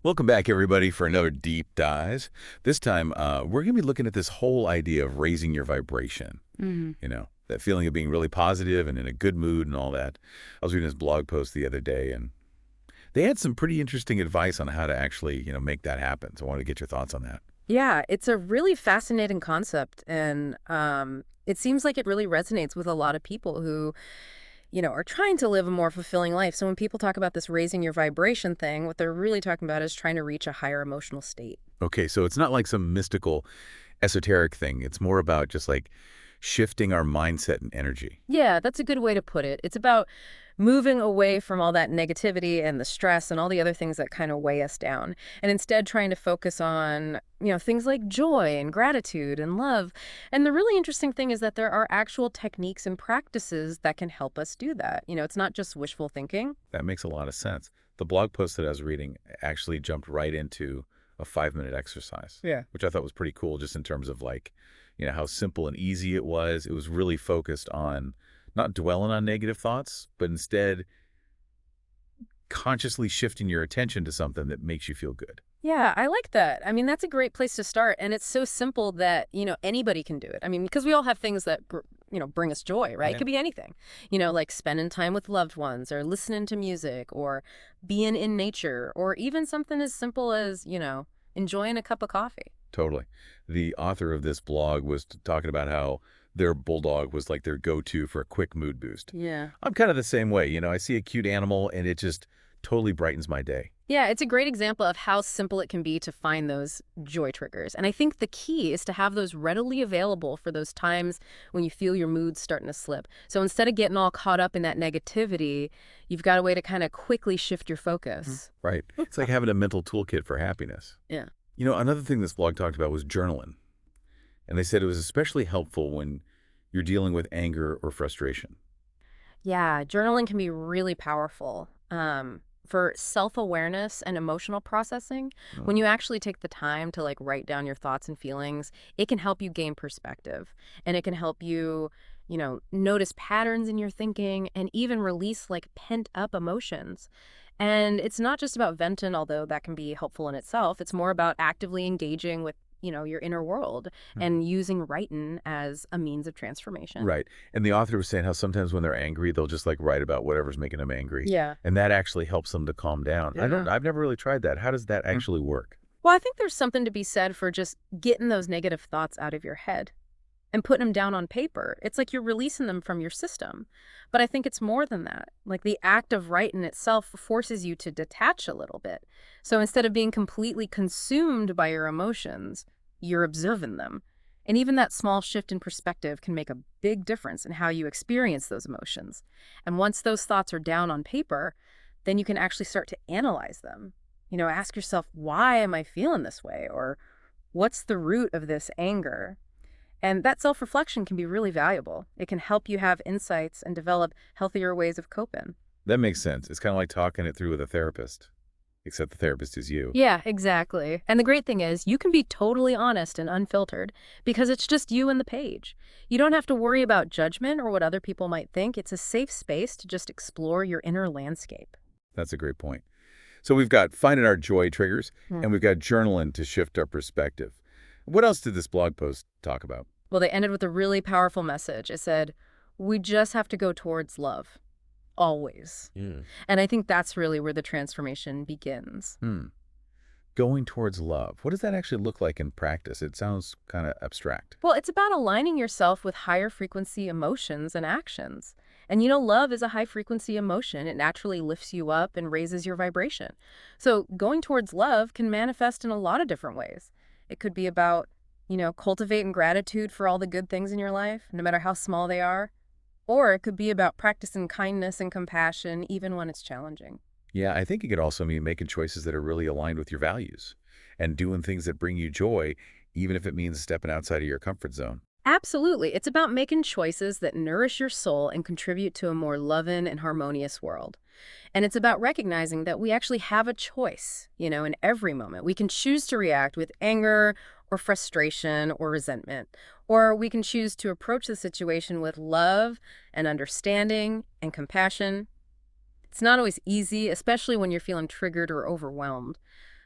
Welcome back, everybody, for another Deep Dive. This time, we're going to be looking at this whole idea of raising your vibration. Hmm. That feeling of being really positive and in a good mood and all that. I was reading this blog post the other day, and they had some pretty interesting advice on how to actually, make that happen. So I wanted to get your thoughts on that. Yeah, it's a really fascinating concept, and it seems like it really resonates with a lot of people who, are trying to live a more fulfilling life. So when people talk about this raising your vibration thing, what they're really talking about is trying to reach a higher emotional state. Okay, so it's not like some mystical, esoteric thing. It's more about just like shifting our mindset and energy. Yeah, that's a good way to put it. It's about moving away from all that negativity and the stress and all the other things that kind of weigh us down, and instead trying to focus on, things like joy and gratitude and love. And the really interesting thing is that there are actual techniques and practices that can help us do that. It's not just wishful thinking. That makes a lot of sense. The blog post that I was reading actually jumped right into a 5-minute exercise, Yeah. which I thought was pretty cool just in terms of like, how simple and easy it was. It was really focused on not dwelling on negative thoughts, but instead consciously shifting your attention to something that makes you feel good. Yeah, I like that. I mean, that's a great place to start. And it's so simple that, anybody can do it. I mean, because we all have things that, bring us joy, right? It Yeah. could be anything, like spending time with loved ones or listening to music or being in nature or even something as simple as, enjoying a cup of coffee. Totally. The author of this blog was talking about how their bulldog was like their go-to for a quick mood boost. Yeah. I'm kind of the same way. I see a cute animal and it just totally brightens my day. Yeah, it's a great example of how simple it can be to find those joy triggers. And I think the key is to have those readily available for those times when you feel your mood starting to slip. So instead of getting all caught up in that negativity, you've got a way to kind of quickly shift your focus. Right. It's like having a mental toolkit for happiness. Yeah. Another thing this blog talked about was journaling. And they said it was especially helpful when you're dealing with anger or frustration. Yeah, journaling can be really powerful. For self-awareness and emotional processing, when Oh, you actually take the time to write down your thoughts and feelings, it can help you gain perspective and it can help you, notice patterns in your thinking and even release pent up emotions. And it's not just about venting, although that can be helpful in itself. It's more about actively engaging with, your inner world hmm. and using writing as a means of transformation. Right. And the author was saying how sometimes when they're angry, they'll just like write about whatever's making them angry. Yeah. And that actually helps them to calm down. Yeah. I've never really tried that. How does that actually work? Well, I think there's something to be said for just getting those negative thoughts out of your head and putting them down on paper. It's like you're releasing them from your system. But I think it's more than that. Like the act of writing itself forces you to detach a little bit. So instead of being completely consumed by your emotions, you're observing them. And even that small shift in perspective can make a big difference in how you experience those emotions. And once those thoughts are down on paper, then you can actually start to analyze them. Ask yourself, why am I feeling this way? Or what's the root of this anger? And that self-reflection can be really valuable. It can help you have insights and develop healthier ways of coping. That makes sense. It's kind of like talking it through with a therapist, except the therapist is you. Yeah, exactly. And the great thing is, you can be totally honest and unfiltered because it's just you and the page. You don't have to worry about judgment or what other people might think. It's a safe space to just explore your inner landscape. That's a great point. So we've got finding our joy triggers and we've got journaling to shift our perspective. What else did this blog post talk about? Well, they ended with a really powerful message. It said, we just have to go towards love, always. Yeah. And I think that's really where the transformation begins. Going towards love. What does that actually look like in practice? It sounds kind of abstract. Well, it's about aligning yourself with higher frequency emotions and actions. And love is a high frequency emotion. It naturally lifts you up and raises your vibration. So going towards love can manifest in a lot of different ways. It could be about, cultivating gratitude for all the good things in your life, no matter how small they are. Or it could be about practicing kindness and compassion, even when it's challenging. Yeah, I think it could also mean making choices that are really aligned with your values and doing things that bring you joy, even if it means stepping outside of your comfort zone. Absolutely. It's about making choices that nourish your soul and contribute to a more loving and harmonious world. And it's about recognizing that we actually have a choice, in every moment. We can choose to react with anger or frustration or resentment, or we can choose to approach the situation with love and understanding and compassion. It's not always easy, especially when you're feeling triggered or overwhelmed.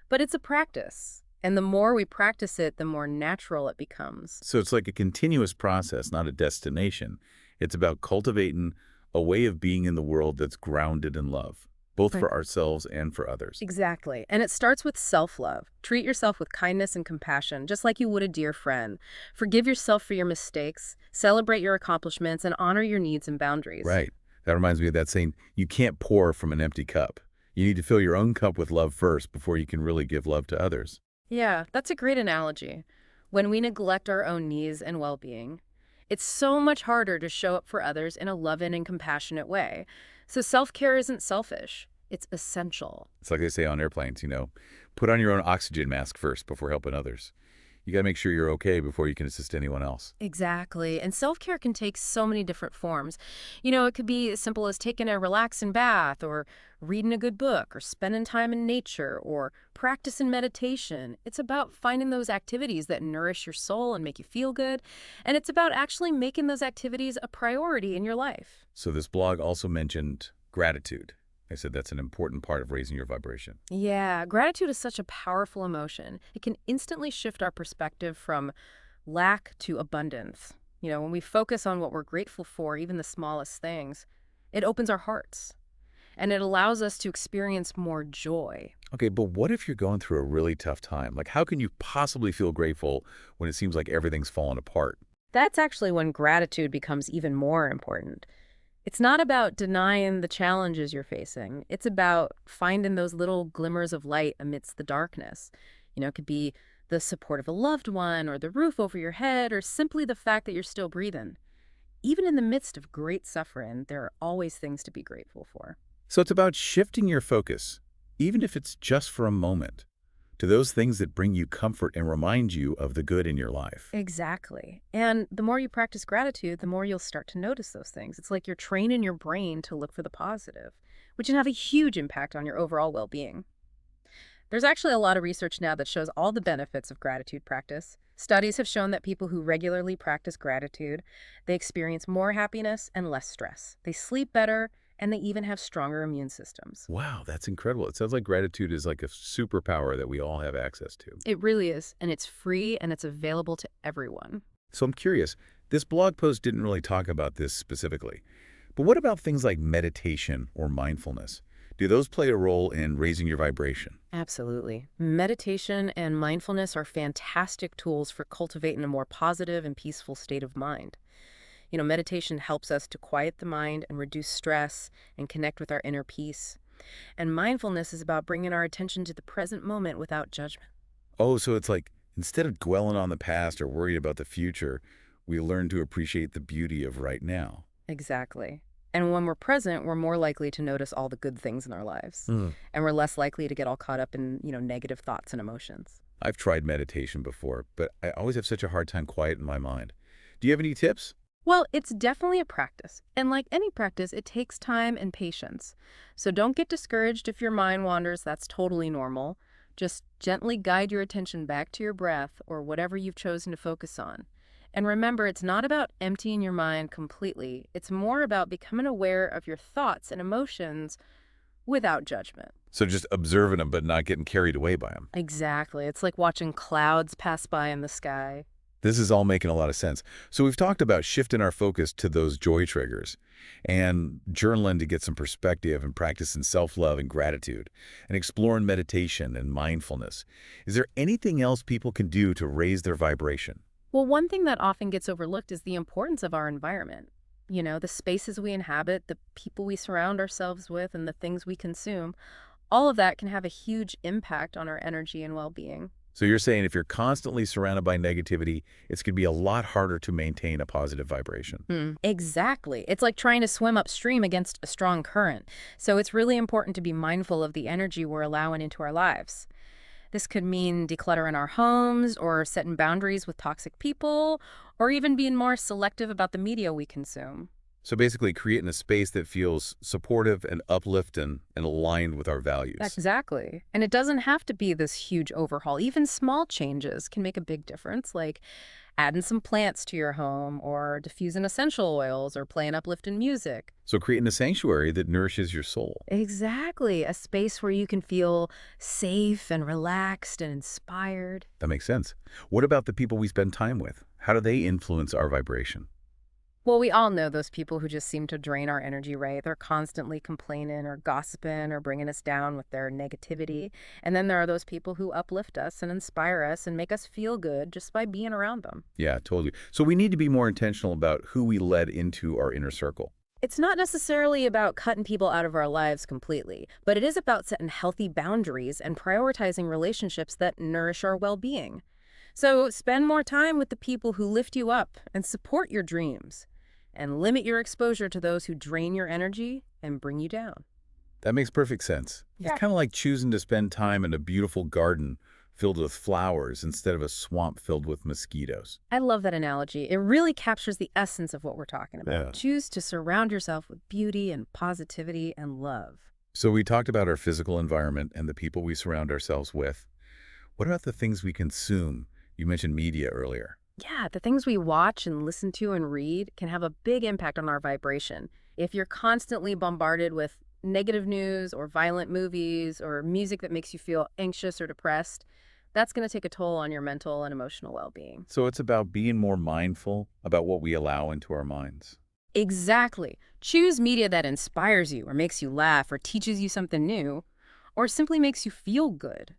But it's a practice. And the more we practice it, the more natural it becomes. So it's like a continuous process, not a destination. It's about cultivating a way of being in the world that's grounded in love, both Right. for ourselves and for others. Exactly. And it starts with self-love. Treat yourself with kindness and compassion, just like you would a dear friend. Forgive yourself for your mistakes, celebrate your accomplishments, and honor your needs and boundaries. Right. That reminds me of that saying, you can't pour from an empty cup. You need to fill your own cup with love first before you can really give love to others. Yeah, that's a great analogy. When we neglect our own needs and well-being, it's so much harder to show up for others in a loving and compassionate way. So self-care isn't selfish. It's essential. It's like they say on airplanes, put on your own oxygen mask first before helping others. You got to make sure you're okay before you can assist anyone else. Exactly. And self-care can take so many different forms. It could be as simple as taking a relaxing bath or reading a good book or spending time in nature or practicing meditation. It's about finding those activities that nourish your soul and make you feel good. And it's about actually making those activities a priority in your life. So this blog also mentioned gratitude. I said that's an important part of raising your vibration. Yeah, gratitude is such a powerful emotion. It can instantly shift our perspective from lack to abundance. When we focus on what we're grateful for, even the smallest things, it opens our hearts and it allows us to experience more joy. Okay, but what if you're going through a really tough time? Like, how can you possibly feel grateful when it seems like everything's falling apart? That's actually when gratitude becomes even more important. It's not about denying the challenges you're facing. It's about finding those little glimmers of light amidst the darkness. It could be the support of a loved one or the roof over your head or simply the fact that you're still breathing. Even in the midst of great suffering, there are always things to be grateful for. So it's about shifting your focus, even if it's just for a moment, to those things that bring you comfort and remind you of the good in your life. Exactly. And the more you practice gratitude, the more you'll start to notice those things. It's like you're training your brain to look for the positive, which can have a huge impact on your overall well-being. There's actually a lot of research now that shows all the benefits of gratitude practice. Studies have shown that people who regularly practice gratitude, they experience more happiness and less stress. They sleep better, and they even have stronger immune systems. Wow, that's incredible. It sounds like gratitude is like a superpower that we all have access to. It really is, and it's free and it's available to everyone. So I'm curious, this blog post didn't really talk about this specifically, but what about things like meditation or mindfulness? Do those play a role in raising your vibration? Absolutely. Meditation and mindfulness are fantastic tools for cultivating a more positive and peaceful state of mind. Meditation helps us to quiet the mind and reduce stress and connect with our inner peace. And mindfulness is about bringing our attention to the present moment without judgment. Oh, so it's like instead of dwelling on the past or worried about the future, we learn to appreciate the beauty of right now. Exactly. And when we're present, we're more likely to notice all the good things in our lives. And we're less likely to get all caught up in, negative thoughts and emotions. I've tried meditation before, but I always have such a hard time quieting my mind. Do you have any tips? Well, it's definitely a practice. And like any practice, it takes time and patience. So don't get discouraged if your mind wanders. That's totally normal. Just gently guide your attention back to your breath or whatever you've chosen to focus on. And remember, it's not about emptying your mind completely. It's more about becoming aware of your thoughts and emotions without judgment. So just observing them, but not getting carried away by them. Exactly. It's like watching clouds pass by in the sky. This is all making a lot of sense. So we've talked about shifting our focus to those joy triggers and journaling to get some perspective and practicing self-love and gratitude and exploring meditation and mindfulness. Is there anything else people can do to raise their vibration? Well, one thing that often gets overlooked is the importance of our environment. The spaces we inhabit, the people we surround ourselves with, and the things we consume. All of that can have a huge impact on our energy and well-being. So you're saying if you're constantly surrounded by negativity, it's going to be a lot harder to maintain a positive vibration. Exactly. It's like trying to swim upstream against a strong current. So it's really important to be mindful of the energy we're allowing into our lives. This could mean decluttering our homes or setting boundaries with toxic people or even being more selective about the media we consume. So basically creating a space that feels supportive and uplifting and aligned with our values. Exactly. And it doesn't have to be this huge overhaul. Even small changes can make a big difference, like adding some plants to your home or diffusing essential oils or playing uplifting music. So creating a sanctuary that nourishes your soul. Exactly. A space where you can feel safe and relaxed and inspired. That makes sense. What about the people we spend time with? How do they influence our vibration? Well, we all know those people who just seem to drain our energy, right? They're constantly complaining or gossiping or bringing us down with their negativity. And then there are those people who uplift us and inspire us and make us feel good just by being around them. Yeah, totally. So we need to be more intentional about who we let into our inner circle. It's not necessarily about cutting people out of our lives completely, but it is about setting healthy boundaries and prioritizing relationships that nourish our well-being. So spend more time with the people who lift you up and support your dreams, and limit your exposure to those who drain your energy and bring you down. That makes perfect sense. It's Yeah. kind of like choosing to spend time in a beautiful garden filled with flowers instead of a swamp filled with mosquitoes. I love that analogy. It really captures the essence of what we're talking about. Yeah. Choose to surround yourself with beauty and positivity and love. So we talked about our physical environment and the people we surround ourselves with. What about the things we consume? You mentioned media earlier. Yeah, the things we watch and listen to and read can have a big impact on our vibration. If you're constantly bombarded with negative news or violent movies or music that makes you feel anxious or depressed, that's going to take a toll on your mental and emotional well-being. So it's about being more mindful about what we allow into our minds. Exactly. Choose media that inspires you or makes you laugh or teaches you something new or simply makes you feel good.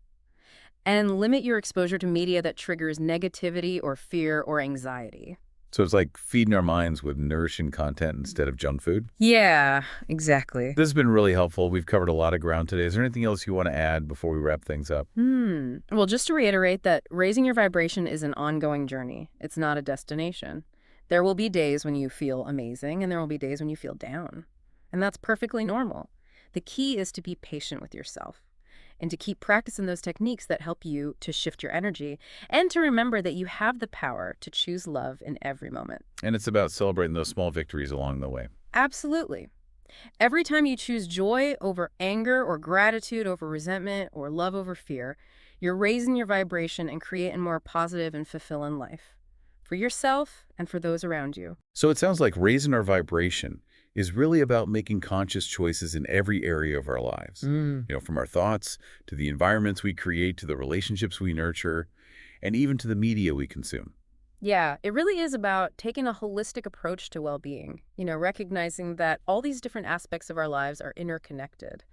And limit your exposure to media that triggers negativity or fear or anxiety. So it's like feeding our minds with nourishing content instead of junk food. Yeah, exactly. This has been really helpful. We've covered a lot of ground today. Is there anything else you want to add before we wrap things up? Well, just to reiterate that raising your vibration is an ongoing journey. It's not a destination. There will be days when you feel amazing, and there will be days when you feel down. And that's perfectly normal. The key is to be patient with yourself and to keep practicing those techniques that help you to shift your energy and to remember that you have the power to choose love in every moment. And it's about celebrating those small victories along the way. Absolutely. Every time you choose joy over anger or gratitude over resentment or love over fear, you're raising your vibration and creating more positive and fulfilling life for yourself and for those around you. So it sounds like raising our vibration is really about making conscious choices in every area of our lives. From our thoughts to the environments we create to the relationships we nurture and even to the media we consume. Yeah, it really is about taking a holistic approach to well-being, recognizing that all these different aspects of our lives are interconnected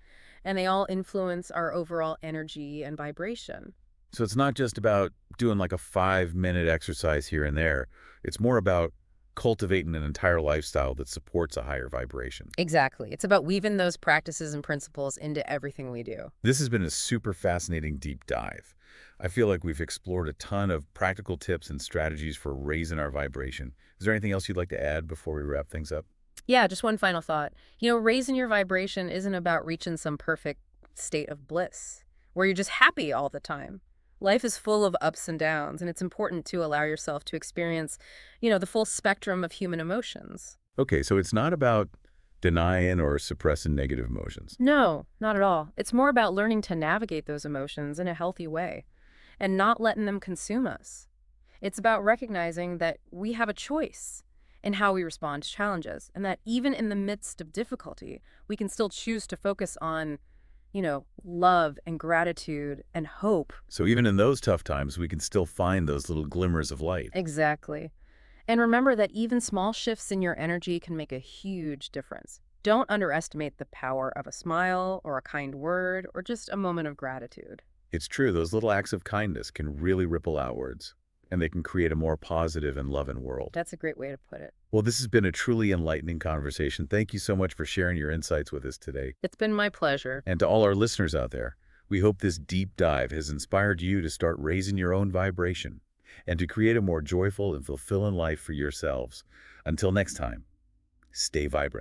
and they all influence our overall energy and vibration. So it's not just about doing like a 5-minute exercise here and there. It's more about cultivating an entire lifestyle that supports a higher vibration. Exactly. It's about weaving those practices and principles into everything we do. This has been a super fascinating deep dive. I feel like we've explored a ton of practical tips and strategies for raising our vibration. Is there anything else you'd like to add before we wrap things up? Yeah, just one final thought. Raising your vibration isn't about reaching some perfect state of bliss where you're just happy all the time. Life is full of ups and downs, and it's important to allow yourself to experience, the full spectrum of human emotions. Okay, so it's not about denying or suppressing negative emotions. No, not at all. It's more about learning to navigate those emotions in a healthy way and not letting them consume us. It's about recognizing that we have a choice in how we respond to challenges, and that even in the midst of difficulty, we can still choose to focus on love and gratitude and hope. So even in those tough times, we can still find those little glimmers of light. Exactly. And remember that even small shifts in your energy can make a huge difference. Don't underestimate the power of a smile or a kind word or just a moment of gratitude. It's true, those little acts of kindness can really ripple outwards, and they can create a more positive and loving world. That's a great way to put it. Well, this has been a truly enlightening conversation. Thank you so much for sharing your insights with us today. It's been my pleasure. And to all our listeners out there, we hope this deep dive has inspired you to start raising your own vibration and to create a more joyful and fulfilling life for yourselves. Until next time, stay vibrant.